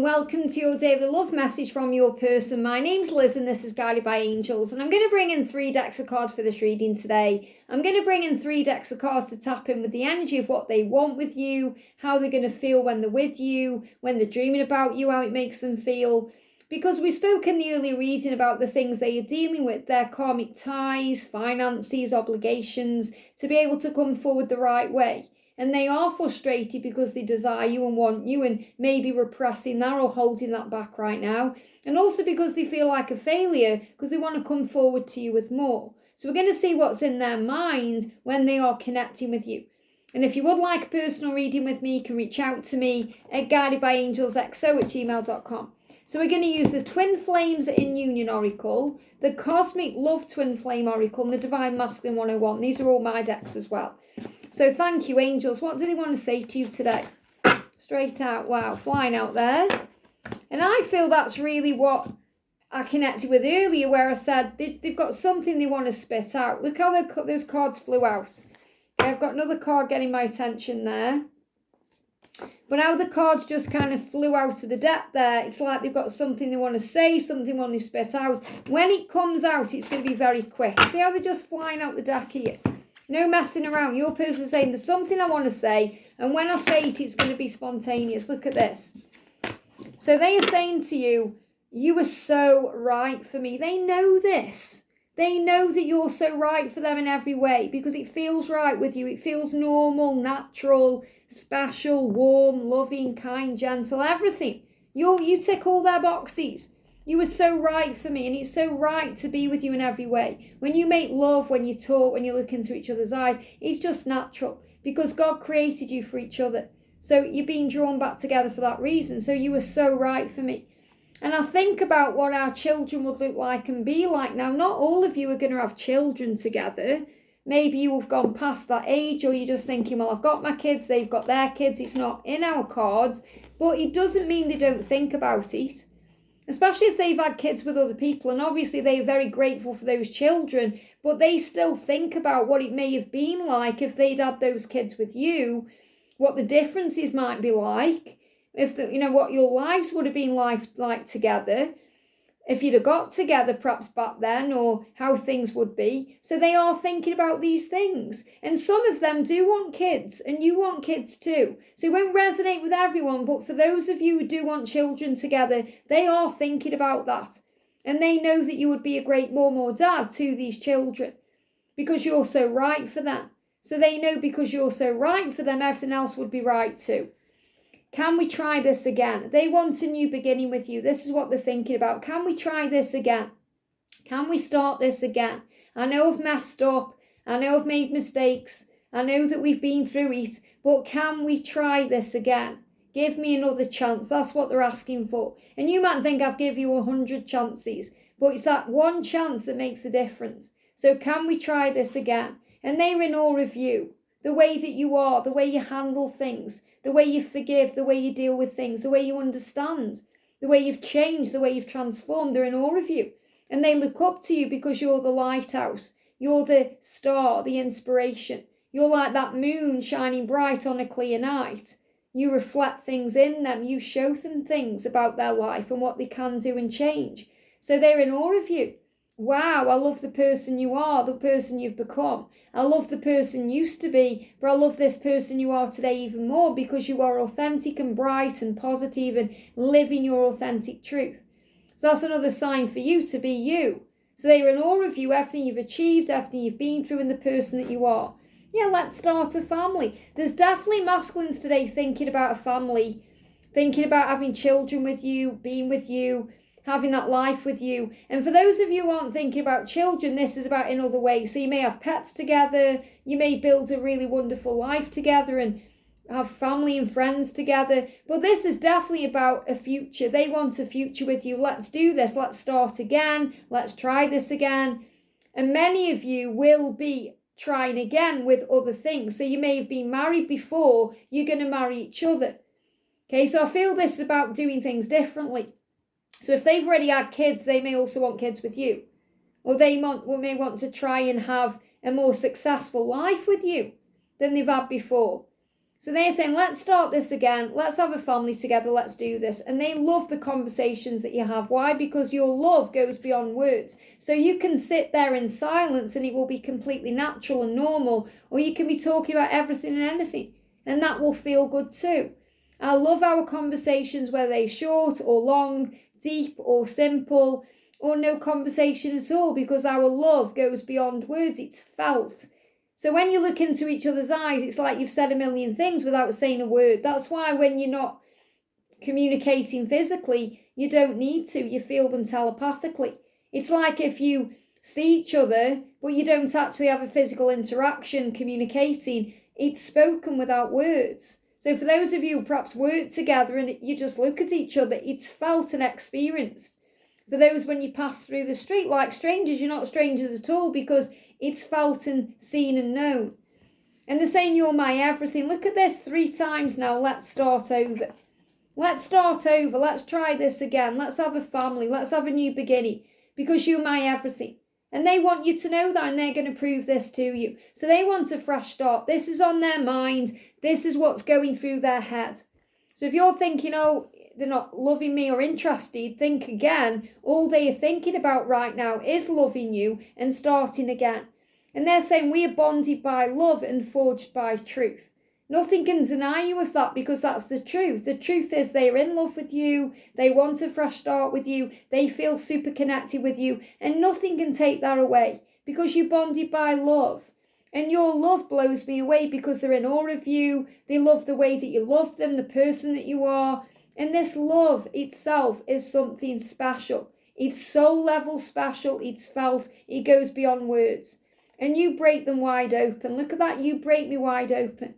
welcome to your daily love message from your person. My name's Liz and this is Guided by Angels, and I'm going to bring in 3 decks of cards for this reading today. I'm going to bring in 3 decks of cards to tap in with the energy of what they want with you, how they're going to feel when they're with you, when they're dreaming about you, how it makes them feel. Because we spoke in the earlier reading about the things they are dealing with, their karmic ties, finances, obligations, to be able to come forward the right way. And they are frustrated because they desire you and want you and maybe repressing that or holding that back right now. And also because they feel like a failure because they want to come forward to you with more. So we're going to see what's in their mind when they are connecting with you. And if you would like a personal reading with me, you can reach out to me at guidedbyangelsxo@gmail.com. So we're going to use the Twin Flames in Union Oracle, the Cosmic Love Twin Flame Oracle, and the Divine Masculine 101. These are all my decks as well. So thank you, angels. What do they want to say to you today? Straight out. Wow, flying out there. And I feel that's really what I connected with earlier, where I said they've got something they want to spit out. Look how those cards flew out. Okay, I've got another card getting my attention there. But how the cards just kind of flew out of the deck there, it's like they've got something they want to say, something they want to spit out. When it comes out, it's going to be very quick. See how they're just flying out the deck here? No messing around. Your person's saying, there's something I want to say, and when I say it, it's going to be spontaneous. Look at this. So they are saying to you, you were so right for me. They know this. They know that you're so right for them in every way because it feels right with you. It feels normal, natural, special, warm, loving, kind, gentle, everything. You tick all their boxes. You were so right for me, and it's so right to be with you in every way. When you make love, when you talk, when you look into each other's eyes, it's just natural because God created you for each other. So you're being drawn back together for that reason. So you were so right for me. And I think about what our children would look like and be like. Now, not all of you are going to have children together. Maybe you have gone past that age, or you're just thinking, well, I've got my kids, they've got their kids. It's not in our cards, but it doesn't mean they don't think about it. Especially if they've had kids with other people, and obviously they're very grateful for those children, but they still think about what it may have been like if they'd had those kids with you, what the differences might be like, if what your lives would have been like together, if you'd have got together perhaps back then, or how things would be. So they are thinking about these things. And some of them do want kids, and you want kids too. So it won't resonate with everyone, but for those of you who do want children together, they are thinking about that. And they know that you would be a great mum or dad to these children because you're so right for them. So they know because you're so right for them, everything else would be right too. Can we try this again? They want a new beginning with you. This is what they're thinking about. Can we try this again? Can we start this again? I know I've messed up. I know I've made mistakes. I know that we've been through it. But can we try this again? Give me another chance. That's what they're asking for. And you might think I've given you 100 chances. But it's that one chance that makes a difference. So can we try this again? And they're in awe of you. The way that you are, the way you handle things, the way you forgive, the way you deal with things, the way you understand, the way you've changed, the way you've transformed. They're in awe of you. And they look up to you because you're the lighthouse. You're the star, the inspiration. You're like that moon shining bright on a clear night. You reflect things in them. You show them things about their life and what they can do and change. So they're in awe of you. Wow, I love the person you are, the person you've become. I love the person you used to be, but I love this person you are today even more because you are authentic and bright and positive and living your authentic truth. So that's another sign for you to be you. So they're in awe of you, everything you've achieved, everything you've been through, and the person that you are. Yeah, let's start a family. There's definitely masculines today thinking about a family, thinking about having children with you, being with you, having that life with you. And for those of you who aren't thinking about children, this is about in other ways. So you may have pets together, you may build a really wonderful life together and have family and friends together. But this is definitely about a future. They want a future with you. Let's do this. Let's start again. Let's try this again. And many of you will be trying again with other things. So you may have been married before, you're going to marry each other. Okay, so I feel this is about doing things differently. So if they've already had kids, they may also want kids with you. Or they may want to try and have a more successful life with you than they've had before. So they're saying, let's start this again. Let's have a family together. Let's do this. And they love the conversations that you have. Why? Because your love goes beyond words. So you can sit there in silence and it will be completely natural and normal. Or you can be talking about everything and anything. And that will feel good too. I love our conversations, whether they're short or long, deep or simple, or no conversation at all, because our love goes beyond words. It's felt. So when you look into each other's eyes, it's like you've said a million things without saying a word. That's why when you're not communicating physically, you don't need to. You feel them telepathically. It's like if you see each other, but you don't actually have a physical interaction communicating. It's spoken without words. So for those of you who perhaps work together and you just look at each other, it's felt and experienced. For those when you pass through the street like strangers, you're not strangers at all because it's felt and seen and known. And they're saying you're my everything. Look at this 3 times now. Let's start over. Let's start over. Let's try this again. Let's have a family. Let's have a new beginning because you're my everything. And they want you to know that, and they're going to prove this to you. So they want a fresh start. This is on their mind. This is what's going through their head. So if you're thinking, oh, they're not loving me or interested, think again. All they are thinking about right now is loving you and starting again. And they're saying we are bonded by love and forged by truth. Nothing can deny you of that because that's the truth. The truth is they're in love with you. They want a fresh start with you. They feel super connected with you. And nothing can take that away because you're bonded by love. And your love blows me away because they're in awe of you. They love the way that you love them, the person that you are. And this love itself is something special. It's soul level special. It's felt. It goes beyond words. And you break them wide open. Look at that. You break me wide open.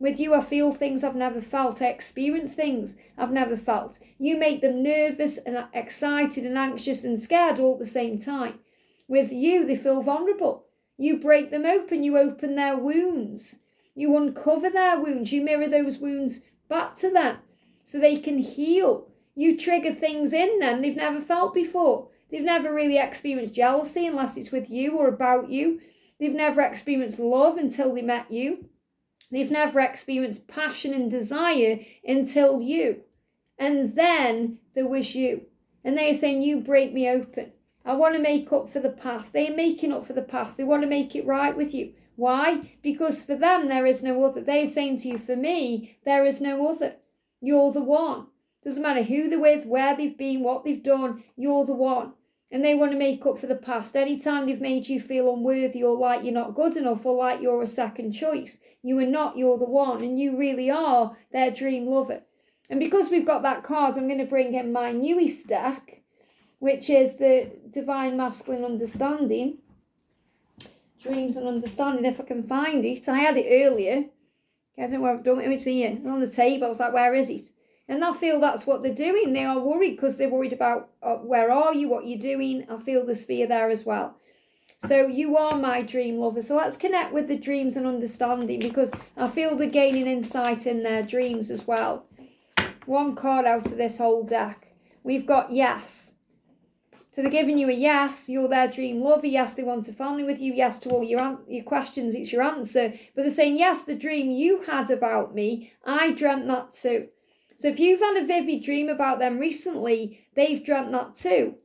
With you, I feel things I've never felt. I experience things I've never felt. You make them nervous and excited and anxious and scared all at the same time. With you, they feel vulnerable. You break them open. You open their wounds. You uncover their wounds. You mirror those wounds back to them so they can heal. You trigger things in them they've never felt before. They've never really experienced jealousy unless it's with you or about you. They've never experienced love until they met you. They've never experienced passion and desire until you. And then there was you. And they're saying, you break me open. I want to make up for the past. They're making up for the past. They want to make it right with you. Why? Because for them, there is no other. They're saying to you, for me, there is no other. You're the one. Doesn't matter who they're with, where they've been, what they've done. You're the one. And they want to make up for the past. Anytime they've made you feel unworthy or like you're not good enough or like you're a second choice, you are not, you're the one. And you really are their dream lover. And because we've got that card, I'm going to bring in my newest deck, which is the Divine Masculine Understanding. Dreams and Understanding, if I can find it. I had it earlier. I don't know where I've done it. It's here. It's on the table. I was like, where is it? And I feel that's what they're doing. They are worried because they're worried about where are you, what you're doing. I feel there's fear there as well. So you are my dream lover. So let's connect with the dreams and understanding because I feel they're gaining insight in their dreams as well. One card out of this whole deck. We've got yes. So they're giving you a yes. You're their dream lover. Yes, they want a family with you. Yes to all your questions. It's your answer. But they're saying, yes, the dream you had about me, I dreamt that too. So if you've had a vivid dream about them recently, they've dreamt that too.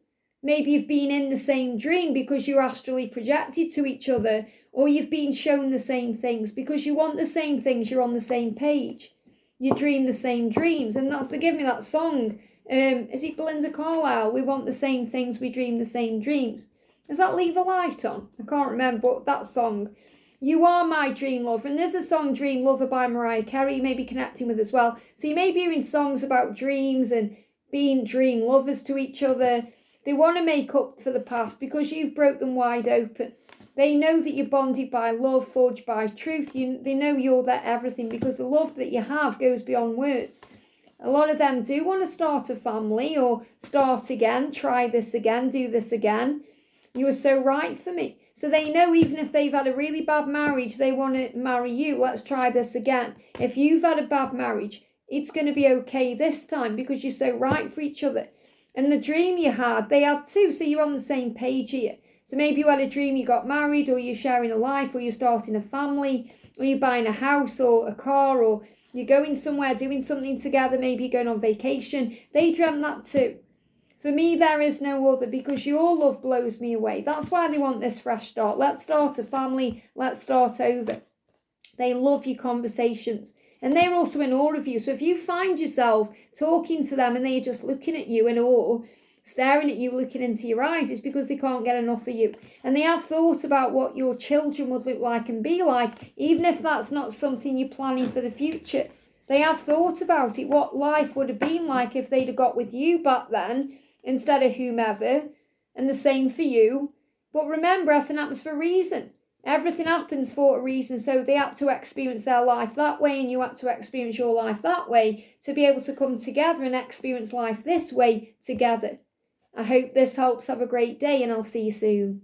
Maybe you've been in the same dream because you're astrally projected to each other, or you've been shown the same things because you want the same things, you're on the same page. You dream the same dreams, and they give me that song. Is it Belinda Carlisle? We want the same things, we dream the same dreams. Does that Leave a Light on? I can't remember, but that song. You are my dream lover. And there's a song, Dream Lover by Mariah Carey, you may be connecting with as well. So you may be hearing songs about dreams and being dream lovers to each other. They want to make up for the past because you've broke them wide open. They know that you're bonded by love, forged by truth. They know you're their everything because the love that you have goes beyond words. A lot of them do want to start a family or start again, try this again, do this again. You are so right for me. So they know even if they've had a really bad marriage, they want to marry you. Let's try this again. If you've had a bad marriage, it's going to be okay this time because you're so right for each other. And the dream you had, they had too. So you're on the same page here. So maybe you had a dream you got married, or you're sharing a life, or you're starting a family, or you're buying a house or a car, or You're going somewhere, doing something together, maybe you're going on vacation. They dreamt that too. For me, there is no other, because your love blows me away. That's why they want this fresh start. Let's start a family. Let's start over. They love your conversations. And they're also in awe of you. So if you find yourself talking to them and they're just looking at you in awe, staring at you, looking into your eyes, it's because they can't get enough of you. And they have thought about what your children would look like and be like, even if that's not something you're planning for the future. They have thought about it, what life would have been like if they'd have got with you back then instead of whomever, and the same for you. But remember, everything happens for a reason. Everything happens for a reason, so they had to experience their life that way, and you had to experience your life that way to be able to come together and experience life this way together. I hope this helps. Have a great day, and I'll see you soon.